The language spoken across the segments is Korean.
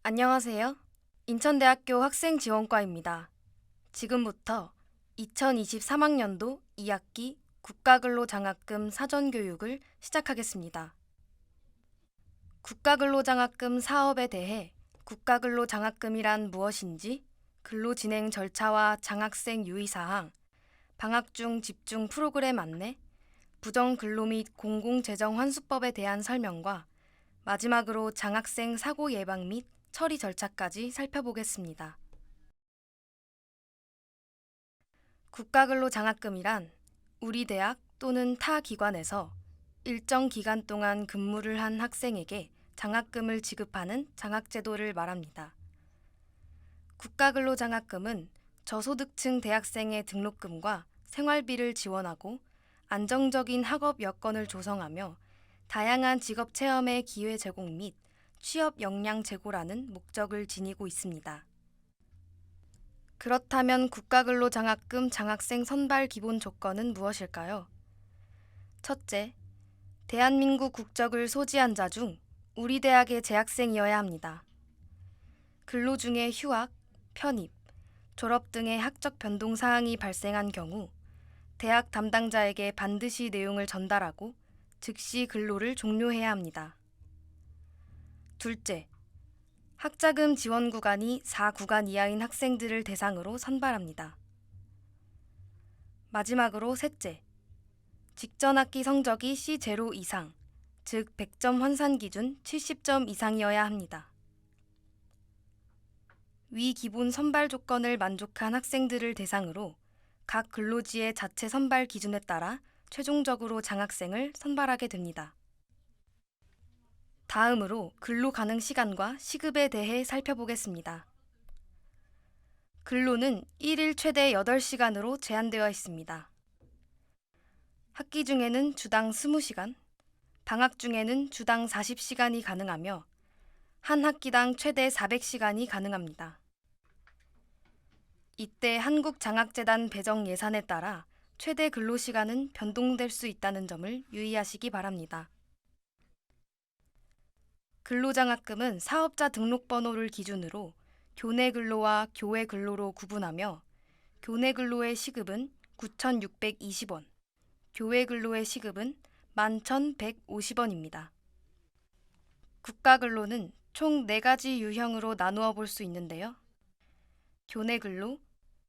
안녕하세요. 인천대학교 학생지원과입니다. 지금부터 2023학년도 2학기 국가근로장학금 사전교육을 시작하겠습니다. 국가근로장학금 사업에 대해 국가근로장학금이란 무엇인지, 근로진행 절차와 장학생 유의사항, 방학 중 집중 프로그램 안내, 부정근로 및 공공재정환수법에 대한 설명과 마지막으로 장학생 사고 예방 및 처리 절차까지 살펴보겠습니다. 국가근로장학금이란 우리 대학 또는 타 기관에서 일정 기간 동안 근무를 한 학생에게 장학금을 지급하는 장학제도를 말합니다. 국가근로장학금은 저소득층 대학생의 등록금과 생활비를 지원하고 안정적인 학업 여건을 조성하며 다양한 직업 체험의 기회 제공 및 취업 역량 제고라는 목적을 지니고 있습니다. 그렇다면 국가근로장학금 장학생 선발 기본 조건은 무엇일까요? 첫째, 대한민국 국적을 소지한 자 중 우리 대학의 재학생이어야 합니다. 근로 중에 휴학, 편입, 졸업 등의 학적 변동 사항이 발생한 경우 대학 담당자에게 반드시 내용을 전달하고 즉시 근로를 종료해야 합니다. 둘째, 학자금 지원 구간이 4구간 이하인 학생들을 대상으로 선발합니다. 마지막으로 셋째, 직전 학기 성적이 C0 이상, 즉 100점 환산 기준 70점 이상이어야 합니다. 위 기본 선발 조건을 만족한 학생들을 대상으로 각 근로지의 자체 선발 기준에 따라 최종적으로 장학생을 선발하게 됩니다. 다음으로 근로 가능 시간과 시급에 대해 살펴보겠습니다. 근로는 1일 최대 8시간으로 제한되어 있습니다. 학기 중에는 주당 20시간, 방학 중에는 주당 40시간이 가능하며 한 학기당 최대 400시간이 가능합니다. 이때 한국장학재단 배정 예산에 따라 최대 근로시간은 변동될 수 있다는 점을 유의하시기 바랍니다. 근로장학금은 사업자 등록번호를 기준으로 교내 근로와 교외 근로로 구분하며 교내 근로의 시급은 9,620원, 교외 근로의 시급은 11,150원입니다. 국가근로는 총 4가지 유형으로 나누어 볼 수 있는데요. 교내 근로,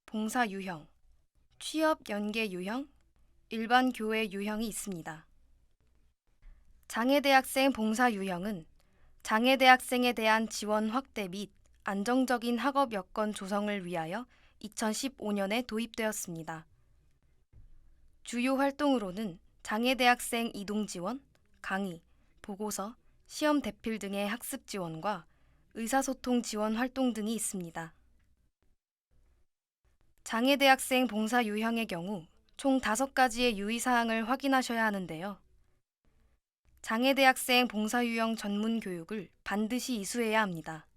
봉사 유형, 취업 연계 유형, 일반 교외 유형이 있습니다. 장애대학생 봉사 유형은 장애대학생에 대한 지원 확대 및 안정적인 학업 여건 조성을 위하여 2015년에 도입되었습니다. 주요 활동으로는 장애대학생 이동 지원, 강의, 보고서, 시험 대필 등의 학습 지원과 의사소통 지원 활동 등이 있습니다. 장애대학생 봉사 유형의 경우 총 5가지의 유의사항을 확인하셔야 하는데요. 장애대학생 봉사 유형 전문 교육을 반드시 이수해야 합니다.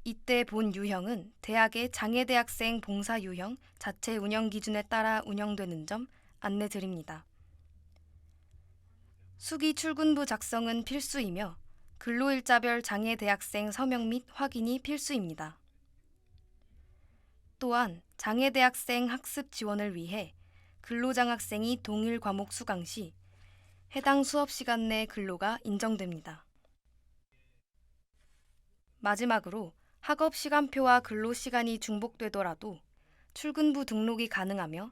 이때 본 유형은 대학의 장애대학생 봉사 유형 자체 운영 기준에 따라 운영되는 점 안내드립니다. 수기 출근부 작성은 필수이며 근로일자별 장애대학생 서명 및 확인이 필수입니다. 또한 장애대학생 학습 지원을 위해 근로장학생이 동일 과목 수강 시 해당 수업 시간 내 근로가 인정됩니다. 마지막으로 학업 시간표와 근로 시간이 중복되더라도 출근부 등록이 가능하며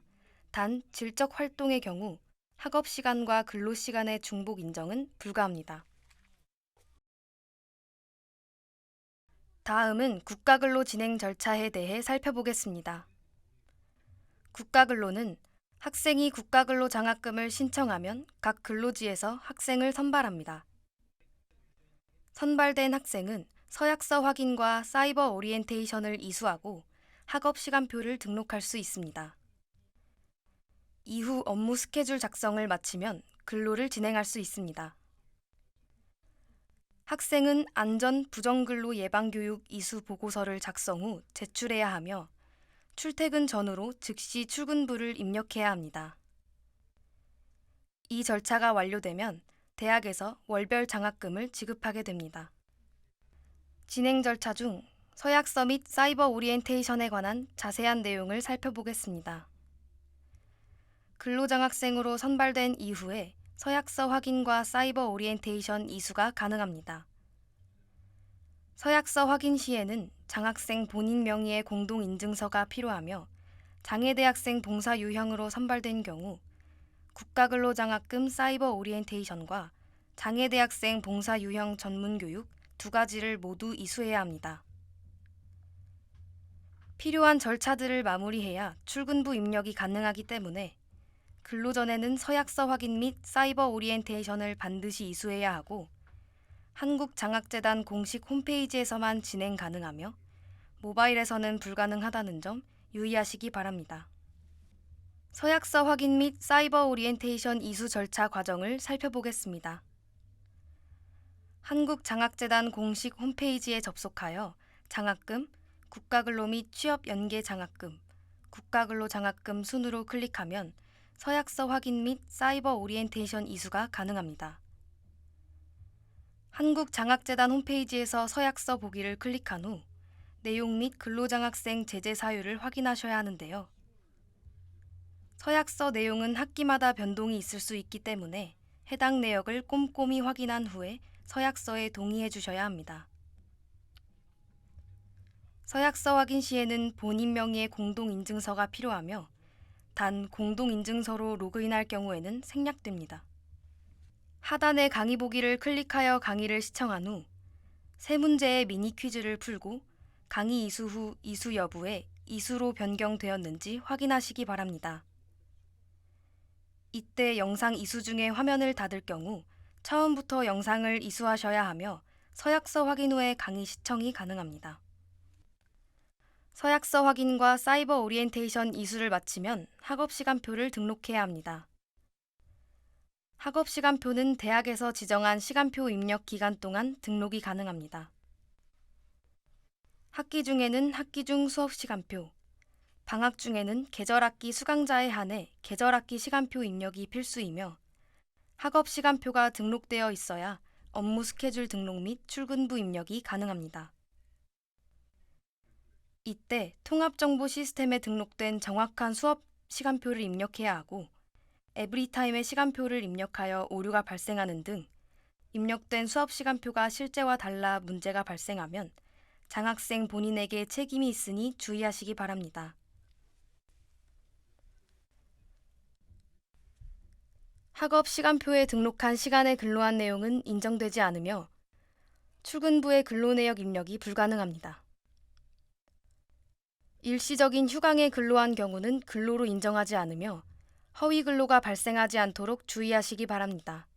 단 질적 활동의 경우 학업 시간과 근로 시간의 중복 인정은 불가합니다. 다음은 국가근로 진행 절차에 대해 살펴보겠습니다. 국가근로는 학생이 국가근로 장학금을 신청하면 각 근로지에서 학생을 선발합니다. 선발된 학생은 서약서 확인과 사이버 오리엔테이션을 이수하고 학업 시간표를 등록할 수 있습니다. 이후 업무 스케줄 작성을 마치면 근로를 진행할 수 있습니다. 학생은 안전 부정근로 예방교육 이수 보고서를 작성 후 제출해야 하며 출퇴근 전후로 즉시 출근부를 입력해야 합니다. 이 절차가 완료되면 대학에서 월별 장학금을 지급하게 됩니다. 진행 절차 중 서약서 및 사이버 오리엔테이션에 관한 자세한 내용을 살펴보겠습니다. 근로장학생으로 선발된 이후에 서약서 확인과 사이버 오리엔테이션 이수가 가능합니다. 서약서 확인 시에는 장학생 본인 명의의 공동인증서가 필요하며 장애대학생 봉사 유형으로 선발된 경우 국가근로장학금 사이버 오리엔테이션과 장애대학생 봉사 유형 전문교육 두 가지를 모두 이수해야 합니다. 필요한 절차들을 마무리해야 출근부 입력이 가능하기 때문에 근로 전에는 서약서 확인 및 사이버 오리엔테이션을 반드시 이수해야 하고 한국장학재단 공식 홈페이지에서만 진행 가능하며 모바일에서는 불가능하다는 점 유의하시기 바랍니다. 서약서 확인 및 사이버 오리엔테이션 이수 절차 과정을 살펴보겠습니다. 한국장학재단 공식 홈페이지에 접속하여 장학금, 국가근로 및 취업연계장학금, 국가근로장학금 순으로 클릭하면 서약서 확인 및 사이버 오리엔테이션 이수가 가능합니다. 한국장학재단 홈페이지에서 서약서 보기를 클릭한 후 내용 및 근로장학생 제재 사유를 확인하셔야 하는데요. 서약서 내용은 학기마다 변동이 있을 수 있기 때문에 해당 내역을 꼼꼼히 확인한 후에 서약서에 동의해 주셔야 합니다. 서약서 확인 시에는 본인 명의의 공동인증서가 필요하며 단 공동인증서로 로그인할 경우에는 생략됩니다. 하단의 강의 보기를 클릭하여 강의를 시청한 후 세 문제의 미니 퀴즈를 풀고 강의 이수 후 이수 여부에 이수로 변경되었는지 확인하시기 바랍니다. 이때 영상 이수 중에 화면을 닫을 경우 처음부터 영상을 이수하셔야 하며 서약서 확인 후에 강의 시청이 가능합니다. 서약서 확인과 사이버 오리엔테이션 이수를 마치면 학업시간표를 등록해야 합니다. 학업시간표는 대학에서 지정한 시간표 입력 기간 동안 등록이 가능합니다. 학기 중에는 학기 중 수업시간표, 방학 중에는 계절학기 수강자에 한해 계절학기 시간표 입력이 필수이며 학업시간표가 등록되어 있어야 업무 스케줄 등록 및 출근부 입력이 가능합니다. 이때 통합정보 시스템에 등록된 정확한 수업 시간표를 입력해야 하고 에브리타임의 시간표를 입력하여 오류가 발생하는 등 입력된 수업 시간표가 실제와 달라 문제가 발생하면 장학생 본인에게 책임이 있으니 주의하시기 바랍니다. 학업 시간표에 등록한 시간에 근로한 내용은 인정되지 않으며 출근부의 근로내역 입력이 불가능합니다. 일시적인 휴강에 근로한 경우는 근로로 인정하지 않으며 허위 근로가 발생하지 않도록 주의하시기 바랍니다.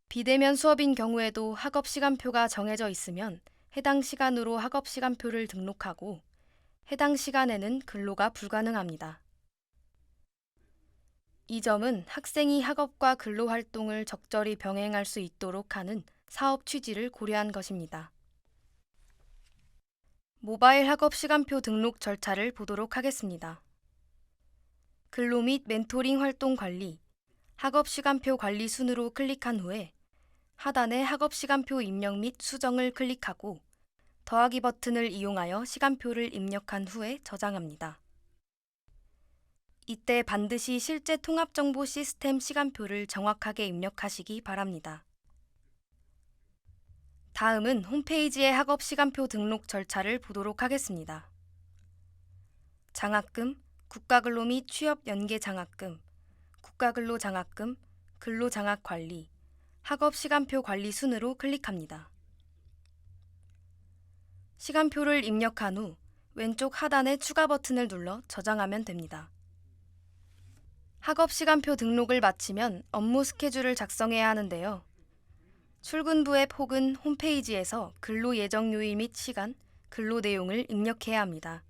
비대면 수업인 경우에도 학업 시간표가 정해져 있으면 해당 시간으로 학업 시간표를 등록하고 해당 시간에는 근로가 불가능합니다. 이 점은 학생이 학업과 근로 활동을 적절히 병행할 수 있도록 하는 사업 취지를 고려한 것입니다. 모바일 학업 시간표 등록 절차를 보도록 하겠습니다. 근로 및 멘토링 활동 관리, 학업 시간표 관리 순으로 클릭한 후에 하단의 학업 시간표 입력 및 수정을 클릭하고 더하기 버튼을 이용하여 시간표를 입력한 후에 저장합니다. 이때 반드시 실제 통합정보 시스템 시간표를 정확하게 입력하시기 바랍니다. 다음은 홈페이지의 학업 시간표 등록 절차를 보도록 하겠습니다. 장학금, 국가근로 및 취업연계장학금, 국가근로장학금, 근로장학관리, 학업시간표 관리 순으로 클릭합니다. 시간표를 입력한 후 왼쪽 하단의 추가 버튼을 눌러 저장하면 됩니다. 학업시간표 등록을 마치면 업무 스케줄을 작성해야 하는데요. 출근부 앱 혹은 홈페이지에서 근로 예정 요일 및 시간, 근로 내용을 입력해야 합니다.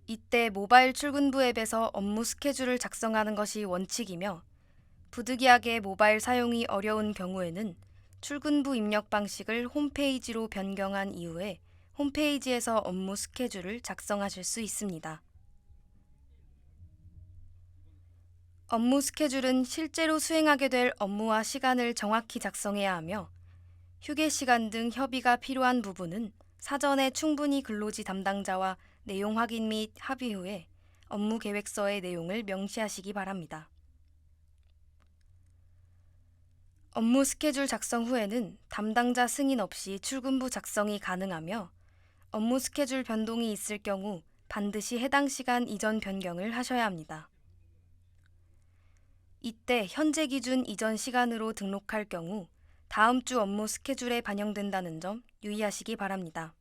이때 모바일 출근부 앱에서 업무 스케줄을 작성하는 것이 원칙이며 부득이하게 모바일 사용이 어려운 경우에는 출근부 입력 방식을 홈페이지로 변경한 이후에 홈페이지에서 업무 스케줄을 작성하실 수 있습니다. 업무 스케줄은 실제로 수행하게 될 업무와 시간을 정확히 작성해야 하며 휴게 시간 등 협의가 필요한 부분은 사전에 충분히 근로지 담당자와 내용 확인 및 합의 후에 업무 계획서의 내용을 명시하시기 바랍니다. 업무 스케줄 작성 후에는 담당자 승인 없이 출근부 작성이 가능하며 업무 스케줄 변동이 있을 경우 반드시 해당 시간 이전 변경을 하셔야 합니다. 이때 현재 기준 이전 시간으로 등록할 경우 다음 주 업무 스케줄에 반영된다는 점 유의하시기 바랍니다.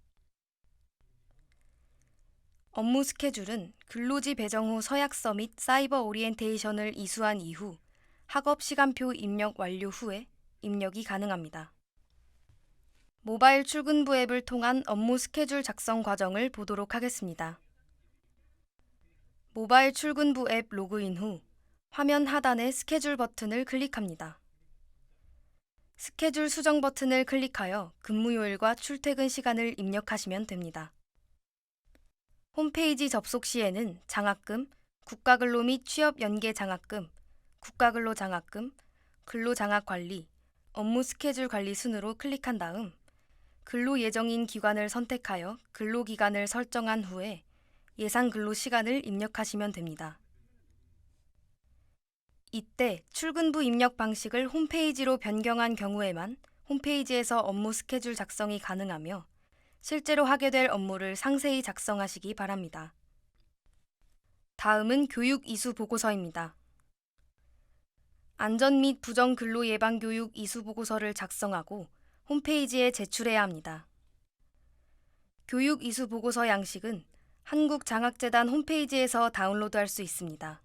업무 스케줄은 근로지 배정 후 서약서 및 사이버 오리엔테이션을 이수한 이후 학업 시간표 입력 완료 후에 입력이 가능합니다. 모바일 출근부 앱을 통한 업무 스케줄 작성 과정을 보도록 하겠습니다. 모바일 출근부 앱 로그인 후 화면 하단의 스케줄 버튼을 클릭합니다. 스케줄 수정 버튼을 클릭하여 근무요일과 출퇴근 시간을 입력하시면 됩니다. 홈페이지 접속 시에는 장학금, 국가근로 및 취업연계 장학금, 국가근로 장학금, 근로장학관리, 업무 스케줄 관리 순으로 클릭한 다음 근로 예정인 기관을 선택하여 근로기간을 설정한 후에 예상 근로시간을 입력하시면 됩니다. 이때 출근부 입력 방식을 홈페이지로 변경한 경우에만 홈페이지에서 업무 스케줄 작성이 가능하며 실제로 하게 될 업무를 상세히 작성하시기 바랍니다. 다음은 교육 이수 보고서입니다. 안전 및 부정 근로 예방 교육 이수 보고서를 작성하고 홈페이지에 제출해야 합니다. 교육 이수 보고서 양식은 한국장학재단 홈페이지에서 다운로드할 수 있습니다.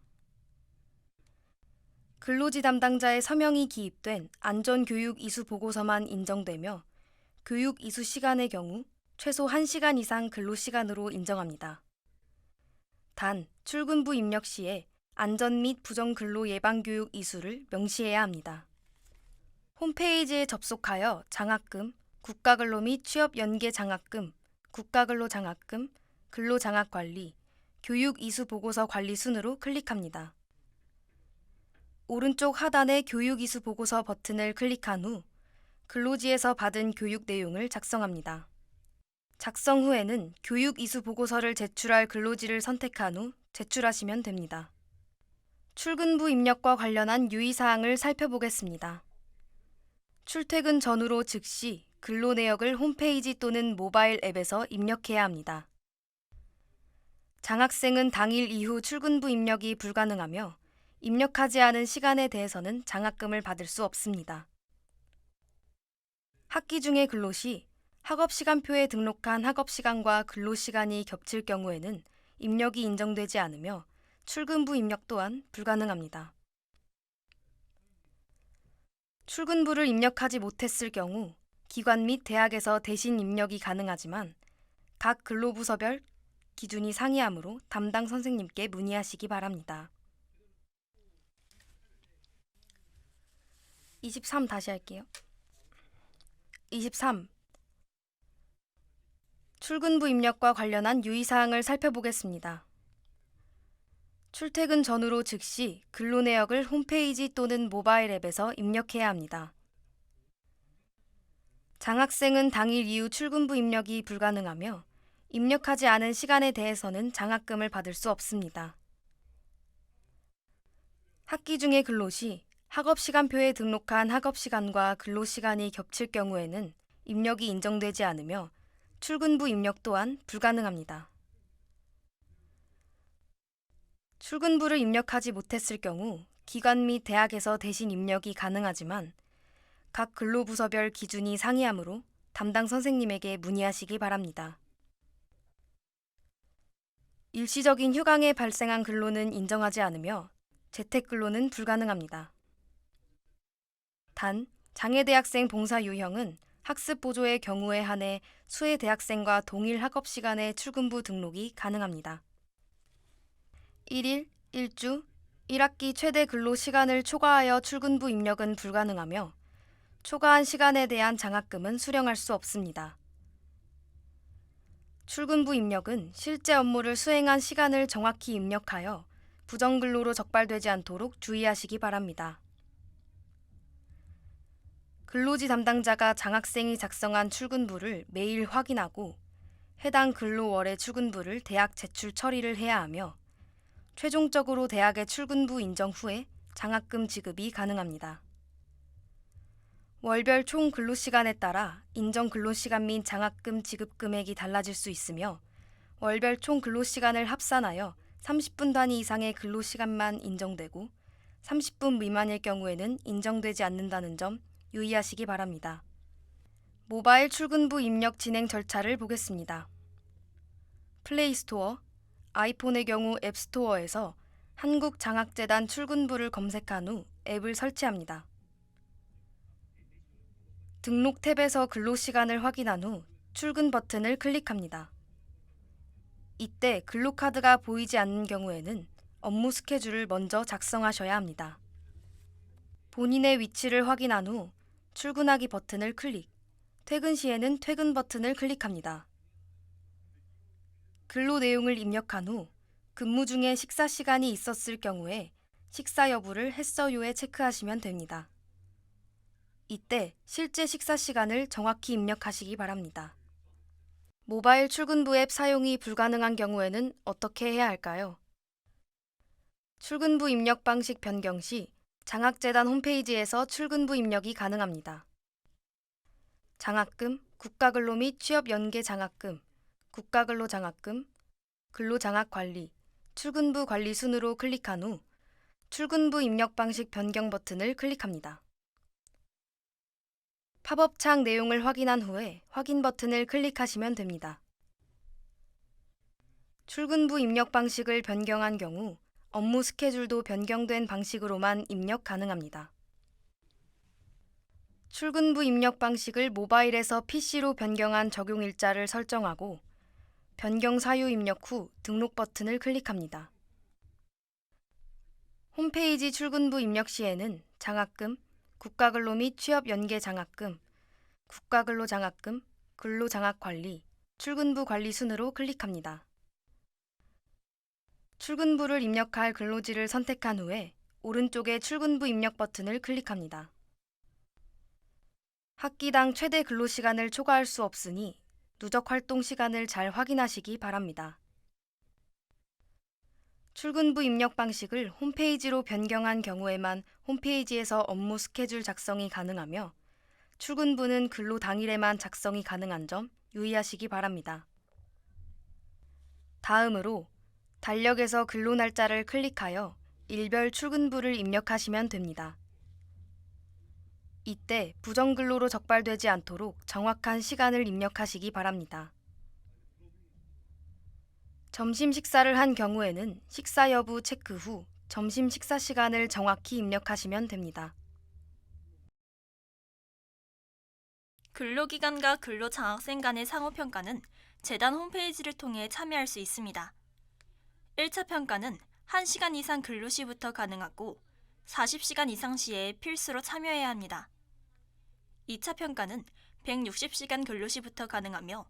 근로지 담당자의 서명이 기입된 안전교육 이수 보고서만 인정되며 교육 이수 시간의 경우 최소 1시간 이상 근로시간으로 인정합니다. 단, 출근부 입력 시에 안전 및 부정 근로 예방 교육 이수를 명시해야 합니다. 홈페이지에 접속하여 장학금, 국가근로 및 취업연계 장학금, 국가근로 장학금, 근로장학관리, 교육 이수 보고서 관리 순으로 클릭합니다. 오른쪽 하단의 교육 이수 보고서 버튼을 클릭한 후 근로지에서 받은 교육 내용을 작성합니다. 작성 후에는 교육 이수 보고서를 제출할 근로지를 선택한 후 제출하시면 됩니다. 출근부 입력과 관련한 유의사항을 살펴보겠습니다. 출퇴근 전후로 즉시 근로 내역을 홈페이지 또는 모바일 앱에서 입력해야 합니다. 장학생은 당일 이후 출근부 입력이 불가능하며 입력하지 않은 시간에 대해서는 장학금을 받을 수 없습니다. 학기 중에 근로 시 학업시간표에 등록한 학업시간과 근로시간이 겹칠 경우에는 입력이 인정되지 않으며 출근부 입력 또한 불가능합니다. 출근부를 입력하지 못했을 경우 기관 및 대학에서 대신 입력이 가능하지만 각 근로부서별 기준이 상이하므로 담당 선생님께 문의하시기 바랍니다. 23 다시 할게요. 23. 출근부 입력과 관련한 유의사항을 살펴보겠습니다. 출퇴근 전후로 즉시 근로 내역을 홈페이지 또는 모바일 앱에서 입력해야 합니다. 장학생은 당일 이후 출근부 입력이 불가능하며 입력하지 않은 시간에 대해서는 장학금을 받을 수 없습니다. 학기 중에 근로 시 학업시간표에 등록한 학업시간과 근로시간이 겹칠 경우에는 입력이 인정되지 않으며 출근부 입력 또한 불가능합니다. 출근부를 입력하지 못했을 경우 기관 및 대학에서 대신 입력이 가능하지만 각 근로부서별 기준이 상이하므로 담당 선생님에게 문의하시기 바랍니다. 일시적인 휴강에 발생한 근로는 인정하지 않으며 재택근로는 불가능합니다. 단, 장애대학생 봉사 유형은 학습 보조의 경우에 한해 수혜 대학생과 동일 학업시간에 출근부 등록이 가능합니다. 1일, 1주, 1학기 최대 근로시간을 초과하여 출근부 입력은 불가능하며 초과한 시간에 대한 장학금은 수령할 수 없습니다. 출근부 입력은 실제 업무를 수행한 시간을 정확히 입력하여 부정근로로 적발되지 않도록 주의하시기 바랍니다. 근로지 담당자가 장학생이 작성한 출근부를 매일 확인하고 해당 근로월의 출근부를 대학 제출 처리를 해야 하며 최종적으로 대학의 출근부 인정 후에 장학금 지급이 가능합니다. 월별 총 근로시간에 따라 인정 근로시간 및 장학금 지급 금액이 달라질 수 있으며 월별 총 근로시간을 합산하여 30분 단위 이상의 근로시간만 인정되고 30분 미만일 경우에는 인정되지 않는다는 점 유의하시기 바랍니다. 모바일 출근부 입력 진행 절차를 보겠습니다. 플레이스토어, 아이폰의 경우 앱스토어에서 한국장학재단 출근부를 검색한 후 앱을 설치합니다. 등록 탭에서 근로시간을 확인한 후 출근 버튼을 클릭합니다. 이때 근로카드가 보이지 않는 경우에는 업무 스케줄을 먼저 작성하셔야 합니다. 본인의 위치를 확인한 후 출근하기 버튼을 클릭, 퇴근 시에는 퇴근 버튼을 클릭합니다. 근로 내용을 입력한 후 근무 중에 식사 시간이 있었을 경우에 식사 여부를 했어요에 체크하시면 됩니다. 이때 실제 식사 시간을 정확히 입력하시기 바랍니다. 모바일 출근부 앱 사용이 불가능한 경우에는 어떻게 해야 할까요? 출근부 입력 방식 변경 시 장학재단 홈페이지에서 출근부 입력이 가능합니다. 장학금, 국가근로 및 취업연계 장학금, 국가근로 장학금, 근로장학관리, 출근부 관리 순으로 클릭한 후 출근부 입력 방식 변경 버튼을 클릭합니다. 팝업 창 내용을 확인한 후에 확인 버튼을 클릭하시면 됩니다. 출근부 입력 방식을 변경한 경우 업무 스케줄도 변경된 방식으로만 입력 가능합니다. 출근부 입력 방식을 모바일에서 PC로 변경한 적용 일자를 설정하고 변경 사유 입력 후 등록 버튼을 클릭합니다. 홈페이지 출근부 입력 시에는 장학금, 국가근로 및 취업연계 장학금, 국가근로 장학금, 근로장학관리, 출근부 관리 순으로 클릭합니다. 출근부를 입력할 근로지를 선택한 후에 오른쪽에 출근부 입력 버튼을 클릭합니다. 학기당 최대 근로시간을 초과할 수 없으니 누적 활동 시간을 잘 확인하시기 바랍니다. 출근부 입력 방식을 홈페이지로 변경한 경우에만 홈페이지에서 업무 스케줄 작성이 가능하며 출근부는 근로 당일에만 작성이 가능한 점 유의하시기 바랍니다. 다음으로 달력에서 근로 날짜를 클릭하여 일별 출근부를 입력하시면 됩니다. 이때 부정근로로 적발되지 않도록 정확한 시간을 입력하시기 바랍니다. 점심 식사를 한 경우에는 식사 여부 체크 후 점심 식사 시간을 정확히 입력하시면 됩니다. 근로기관과 근로장학생 간의 상호평가는 재단 홈페이지를 통해 참여할 수 있습니다. 1차 평가는 1시간 이상 근로 시부터 가능하고 40시간 이상 시에 필수로 참여해야 합니다. 2차 평가는 160시간 근로 시부터 가능하며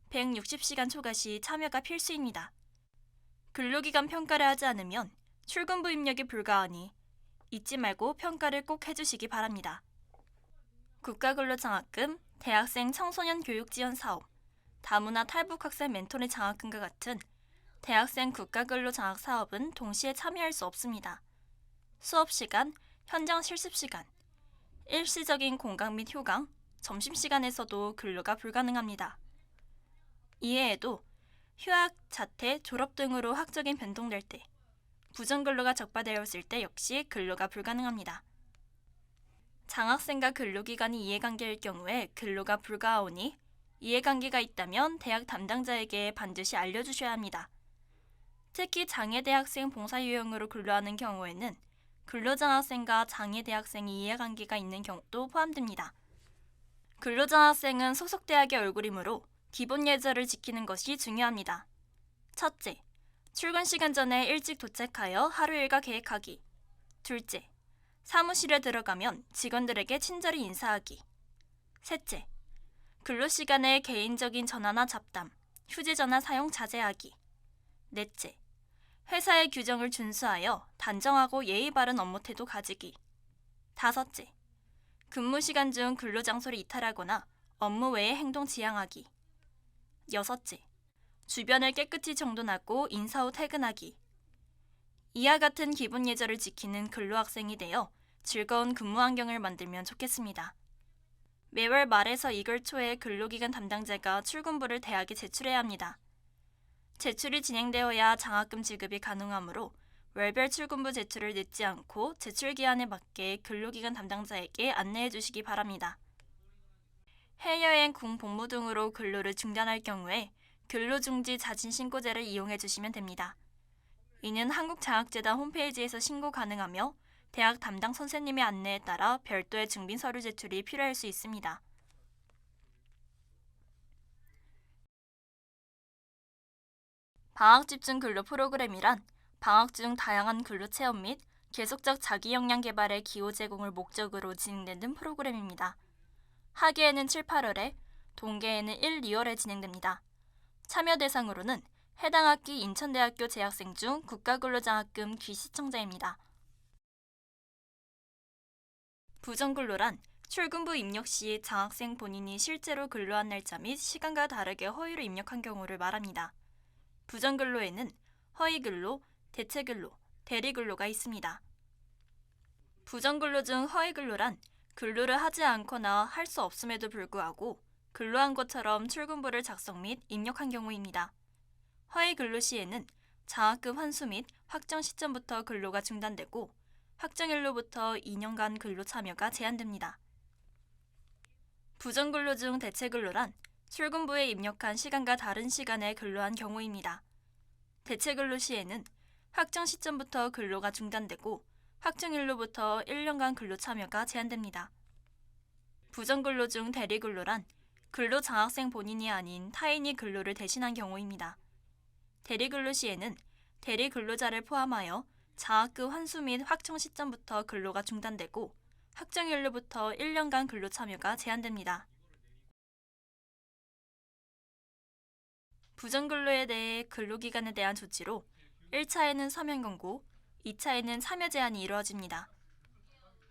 160시간 초과 시 참여가 필수입니다. 근로기간 평가를 하지 않으면 출근부 입력이 불가하니 잊지 말고 평가를 꼭 해주시기 바랍니다. 국가근로장학금, 대학생 청소년 교육 지원 사업, 다문화 탈북학생 멘토링 장학금과 같은 대학생 국가근로장학 사업은 동시에 참여할 수 없습니다. 수업시간, 현장 실습시간, 일시적인 공강 및 휴강, 점심시간에서도 근로가 불가능합니다. 이외에도 휴학, 자퇴, 졸업 등으로 학적인 변동될 때, 부정근로가 적발되었을 때 역시 근로가 불가능합니다. 장학생과 근로기관이 이해관계일 경우에 근로가 불가하오니 이해관계가 있다면 대학 담당자에게 반드시 알려주셔야 합니다. 특히 장애대학생 봉사유형으로 근로하는 경우에는 근로장학생과 장애대학생이 이해관계가 있는 경우도 포함됩니다. 근로장학생은 소속 대학의 얼굴이므로 기본 예절을 지키는 것이 중요합니다. 첫째, 출근 시간 전에 일찍 도착하여 하루 일과 계획하기. 둘째, 사무실에 들어가면 직원들에게 친절히 인사하기. 셋째, 근로시간에 개인적인 전화나 잡담, 휴대전화 사용 자제하기. 넷째, 회사의 규정을 준수하여 단정하고 예의 바른 업무 태도 가지기. 다섯째, 근무 시간 중 근로 장소를 이탈하거나 업무 외의 행동 지양하기. 6째, 주변을 깨끗이 정돈하고 인사 후 퇴근하기. 이와 같은 기본 예절을 지키는 근로학생이 되어 즐거운 근무 환경을 만들면 좋겠습니다. 매월 말에서 2개월 초에 근로기간 담당자가 출근부를 대학에 제출해야 합니다. 제출이 진행되어야 장학금 지급이 가능하므로 월별 출근부 제출을 늦지 않고 제출 기한에 맞게 근로기간 담당자에게 안내해 주시기 바랍니다. 해외여행, 군복무 등으로 근로를 중단할 경우에 근로중지 자진신고제를 이용해 주시면 됩니다. 이는 한국장학재단 홈페이지에서 신고 가능하며 대학 담당 선생님의 안내에 따라 별도의 증빙 서류 제출이 필요할 수 있습니다. 방학 집중 근로 프로그램이란 방학 중 다양한 근로 체험 및 계속적 자기 역량 개발의 기호 제공을 목적으로 진행되는 프로그램입니다. 하계에는 7, 8월에, 동계에는 1, 2월에 진행됩니다. 참여 대상으로는 해당 학기 인천대학교 재학생 중 국가근로장학금 귀시청자입니다. 부정근로란 출근부 입력 시 장학생 본인이 실제로 근로한 날짜 및 시간과 다르게 허위로 입력한 경우를 말합니다. 부정근로에는 허위근로, 대체근로, 대리근로가 있습니다. 부정근로 중 허위근로란 근로를 하지 않거나 할 수 없음에도 불구하고 근로한 것처럼 출근부를 작성 및 입력한 경우입니다. 허위근로 시에는 장학금 환수 및 확정 시점부터 근로가 중단되고 확정일로부터 2년간 근로 참여가 제한됩니다. 부정근로 중 대체근로란 출근부에 입력한 시간과 다른 시간에 근로한 경우입니다. 대체근로 시에는 확정 시점부터 근로가 중단되고 확정일로부터 1년간 근로 참여가 제한됩니다. 부정근로 중 대리근로란 근로장학생 본인이 아닌 타인이 근로를 대신한 경우입니다. 대리근로 시에는 대리근로자를 포함하여 장학금 환수 및 확정 시점부터 근로가 중단되고 확정일로부터 1년간 근로 참여가 제한됩니다. 부정근로에 대해 근로기간에 대한 조치로 1차에는 서면 경고, 2차에는 참여 제한이 이루어집니다.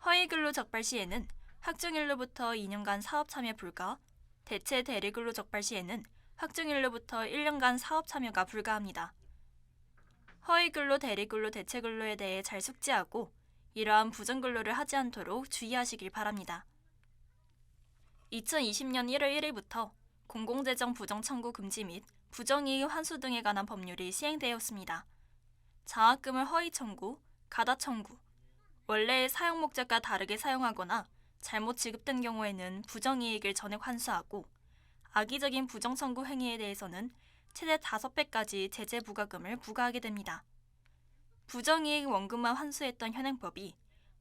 허위근로 적발 시에는 확정일로부터 2년간 사업 참여 불가, 대체 대리근로 적발 시에는 확정일로부터 1년간 사업 참여가 불가합니다. 허위근로, 대리근로, 대체근로에 대해 잘 숙지하고 이러한 부정근로를 하지 않도록 주의하시길 바랍니다. 2020년 1월 1일부터 공공재정 부정 청구 금지 및 부정이익 환수 등에 관한 법률이 시행되었습니다. 장학금을 허위 청구, 가다 청구, 원래의 사용 목적과 다르게 사용하거나 잘못 지급된 경우에는 부정이익을 전액 환수하고 악의적인 부정 청구 행위에 대해서는 최대 5배까지 제재 부과금을 부과하게 됩니다. 부정이익 원금만 환수했던 현행법이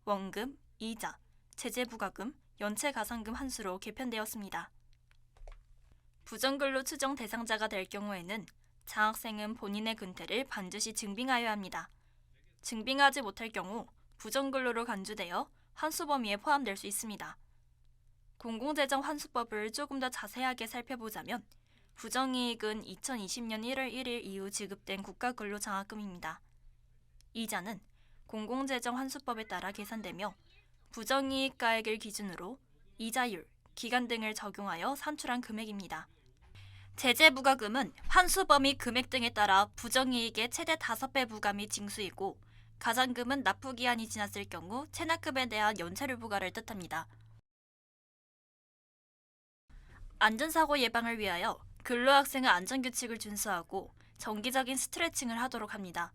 원금, 이자, 제재 부과금, 연체 가산금 환수로 개편되었습니다. 부정근로 추정 대상자가 될 경우에는 장학생은 본인의 근태를 반드시 증빙하여야 합니다. 증빙하지 못할 경우 부정근로로 간주되어 환수 범위에 포함될 수 있습니다. 공공재정 환수법을 조금 더 자세하게 살펴보자면 부정이익은 2020년 1월 1일 이후 지급된 국가근로장학금입니다. 이자는 공공재정 환수법에 따라 계산되며 부정이익가액을 기준으로 이자율, 기간 등을 적용하여 산출한 금액입니다. 제재 부과금은 환수 범위 금액 등에 따라 부정이익의 최대 5배 부과 및 징수이고 가산금은 납부기한이 지났을 경우 체납금에 대한 연체료 부과를 뜻합니다. 안전사고 예방을 위하여 근로학생은 안전규칙을 준수하고 정기적인 스트레칭을 하도록 합니다.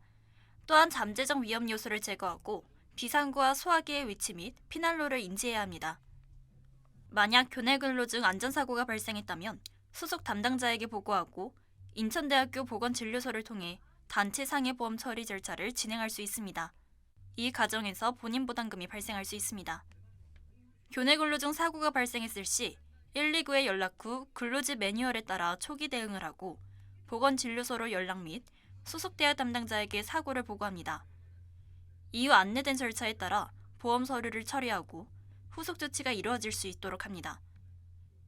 또한 잠재적 위험 요소를 제거하고 비상구와 소화기의 위치 및 피난로를 인지해야 합니다. 만약 교내 근로 중 안전사고가 발생했다면 소속 담당자에게 보고하고 인천대학교 보건진료소를 통해 단체 상해보험 처리 절차를 진행할 수 있습니다. 이 과정에서 본인 부담금이 발생할 수 있습니다. 교내 근로 중 사고가 발생했을 시 119에 연락 후 근로지 매뉴얼에 따라 초기 대응을 하고 보건진료소로 연락 및 소속 대학 담당자에게 사고를 보고합니다. 이후 안내된 절차에 따라 보험 서류를 처리하고 후속 조치가 이루어질 수 있도록 합니다.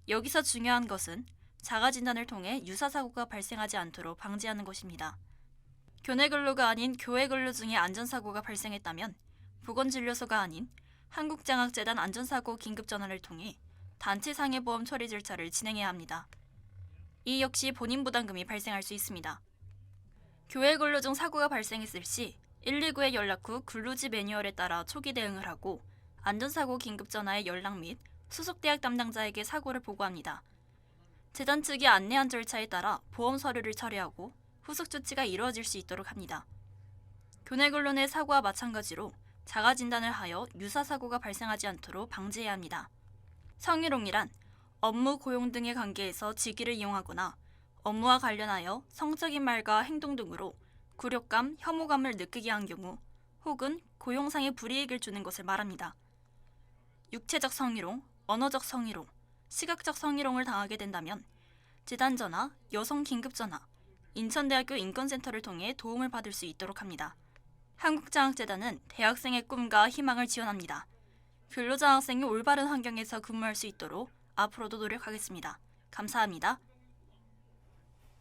여기서 중요한 것은 자가진단을 통해 유사사고가 발생하지 않도록 방지하는 것입니다. 교내 근로가 아닌 교외 근로 중에 안전사고가 발생했다면 보건진료소가 아닌 한국장학재단 안전사고 긴급전화를 통해 단체 상해보험 처리 절차를 진행해야 합니다. 이 역시 본인 부담금이 발생할 수 있습니다. 교회 근로 중 사고가 발생했을 시 119에 연락 후 근로지 매뉴얼에 따라 초기 대응을 하고 안전사고 긴급전화에 연락 및 소속대학 담당자에게 사고를 보고합니다. 재단 측이 안내한 절차에 따라 보험 서류를 처리하고 후속 조치가 이루어질 수 있도록 합니다. 교내 근로 내 사고와 마찬가지로 자가 진단을 하여 유사 사고가 발생하지 않도록 방지해야 합니다. 성희롱이란 업무 고용 등의 관계에서 직위를 이용하거나 업무와 관련하여 성적인 말과 행동 등으로 굴욕감, 혐오감을 느끼게 한 경우 혹은 고용상의 불이익을 주는 것을 말합니다. 육체적 성희롱, 언어적 성희롱, 시각적 성희롱을 당하게 된다면 재단전화, 여성긴급전화, 인천대학교 인권센터를 통해 도움을 받을 수 있도록 합니다. 한국장학재단은 대학생의 꿈과 희망을 지원합니다. 근로장학생이 올바른 환경에서 근무할 수 있도록 앞으로도 노력하겠습니다. 감사합니다.